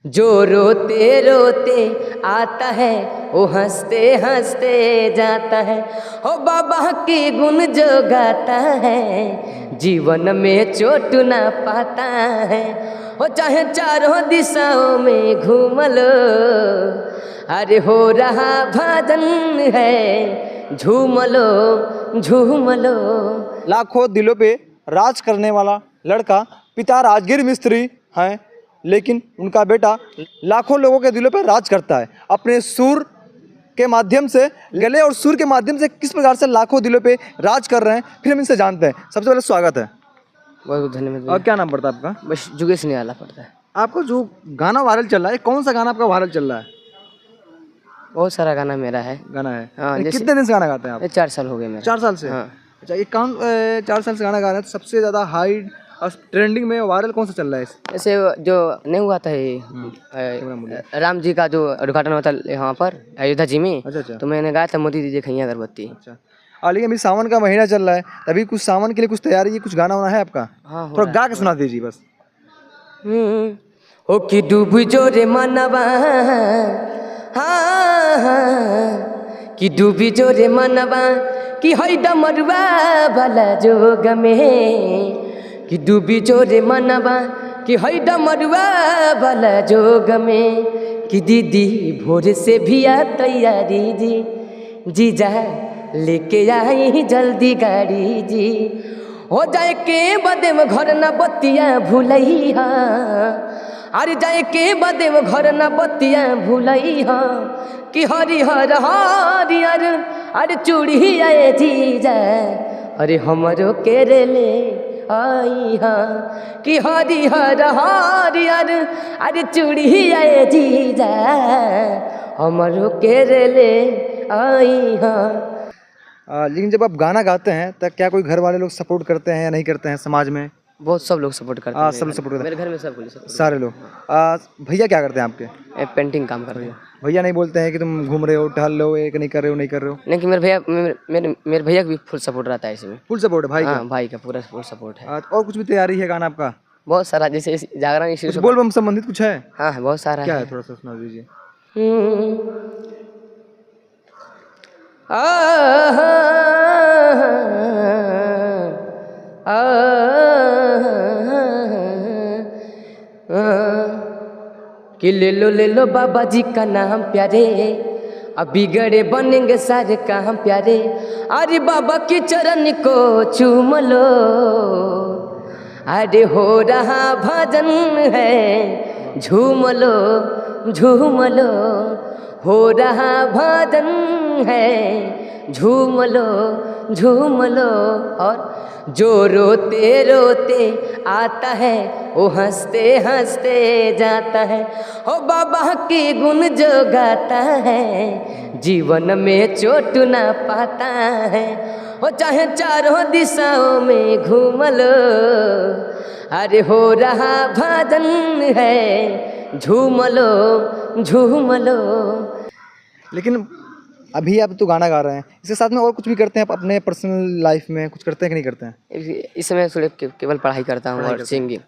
जो रोते रोते आता है वो हंसते हंसते जाता है। ओ बाबा की गुण जो गाता है जीवन में चोट ना पाता है। ओ चाहे चारों दिशाओं में घूम लो, अरे हो रहा भजन है, झूम लो झूम लो। लाखों दिलों पे राज करने वाला लड़का पिता राजगीर मिस्त्री हैं, लेकिन उनका बेटा लाखों लोगों के दिलों पे राज करता है अपने सुर के माध्यम से। गले और सुर के माध्यम से किस प्रकार से लाखों दिलों पे राज कर रहे हैं, फिर हम इनसे जानते हैं। सबसे पहले स्वागत है। बहुत बहुत धन्यवाद। और क्या नाम पड़ता है आपका? बस जुगेश निराला पड़ता है। आपको जो गाना वायरल चल रहा है, कौन सा गाना आपका वायरल चल रहा है? बहुत सारा गाना मेरा है। गाना है? हाँ, कितने दिन से गाना गाते हैं आप? 4 साल हो गए मेरे। 4 साल से? हाँ। अच्छा, ये 4 साल से गाना गा रहे हैं, तो सबसे ज़्यादा हाई और ट्रेंडिंग में वायरल कौन सा चल रहा है? ऐसे जो नहीं हुआ था ये राम जी का जो उद्घाटन हुआ था यहाँ पर अयोध्या जी में, अच्छा अच्छा तो मैंने गाया था मोदी दीजिए खैया अगरबत्ती। अच्छा। लेकिन अभी सावन का महीना चल रहा है, अभी कुछ सावन के लिए कुछ तैयारी, कुछ गाना वाना है आपका? हाँ, थोड़ा गा के सुना दीजिए बस। ओ कि डूब जो रे मनवा, हाँ कि डूबी जो रे मनवा कि हई डमरुआ वाला जोग में, कि डूबी जो रे मनवा कि हई डमरुआ वाला जोग में, कि दीदी भोर से भी आ तैयारी जी, जीजा लेके आई जल्दी गाड़ी जी। हो जाए के बदे में घर न बत्तियाँ भूलैया, अरे जाए के बदे में घर न बत्तियाँ भूलैया, कि हरिहर हरिहर अरे चूड़ी आए जीजा, अरे हमरो के रे ले आई हाँ, कि हरिहर हरिहर अरे चूड़ी आए जीजा, हमरो के रे ले आई हाँ। लेकिन जब आप गाना गाते हैं तो क्या कोई घर वाले लोग सपोर्ट करते हैं या नहीं करते हैं समाज में? बहुत सब लोग सपोर्ट करते हैं। सब सपोर्ट करते मेरे घर में सब लोग सारे लोग। भैया क्या करते हैं आपके? पेंटिंग काम कर रहे हैं। भैया नहीं बोलते हैं कि तुम घूम रहे हो, टहल रहे हो, एक नहीं कर रहे हो, नहीं कर रहे हो? लेकिन मेरे भैया का भी फुल सपोर्ट रहता है इसमें। फुल सपोर्ट है भाई का? हाँ, भाई का पूरा फुल सपोर्ट है। और कुछ भी तैयारी है गाना आपका? बहुत सारा, जैसे जागरण कुछ बोल बम संबंधित कुछ है? हाँ बहुत सारा क्या है, थोड़ा सा सुना दीजिए। कि ले लो बाबा जी का नाम प्यारे, अब बिगड़े बनेंगे सारे काम प्यारे, अरे बाबा के चरण को चूम लो, अरे हो रहा भजन है, झूम लो झूम लो, हो रहा भजन है, झूम लो झूम लो। और जो रोते रोते आता है वो हंसते हंसते जाता है। ओ बाबा की गुण जो गाता है जीवन में चोट ना पाता है। ओ चाहे चारों दिशाओं में घूम लो, अरे हो रहा भजन है, झूम लो झूम लो। लेकिन अभी आप तो गाना गा रहे हैं, इसके साथ में और कुछ भी करते हैं आप अपने पर्सनल लाइफ में? कुछ करते हैं कि नहीं करते हैं? इस समय थोड़े केवल पढ़ाई करता हूँ और सिंगिंग।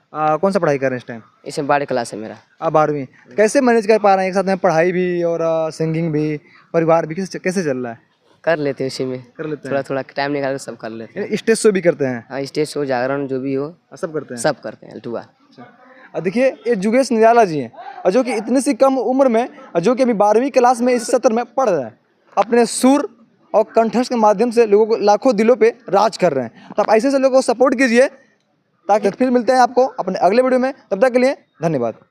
कौन सा पढ़ाई कर रहे हैं इस टाइम? इसमें 12 क्लास है मेरा। आप 12वीं? कैसे मैनेज कर पा रहे हैं एक साथ में पढ़ाई भी और सिंगिंग भी, परिवार भी? कैसे चल रहा है? कर लेते हैं उसी में, कर लेते थोड़ा थोड़ा टाइम निकाल कर सब कर लेते हैं। स्टेज शो भी करते हैं? हाँ, स्टेज शो जागरण जो भी हो सब करते हैं? सब करते हैं अल्टुआ। देखिए ये जुगेश निराला जी हैं, और जो कि इतनी सी कम उम्र में, जो कि अभी 12वीं क्लास में इस सत्र में पढ़ रहे हैं, अपने सुर और कंठस्थ के माध्यम से लोगों को लाखों दिलों पे राज कर रहे हैं। तो आप ऐसे लोगों को सपोर्ट कीजिए, ताकि फिर मिलते हैं आपको अपने अगले वीडियो में। तब तक के लिए धन्यवाद।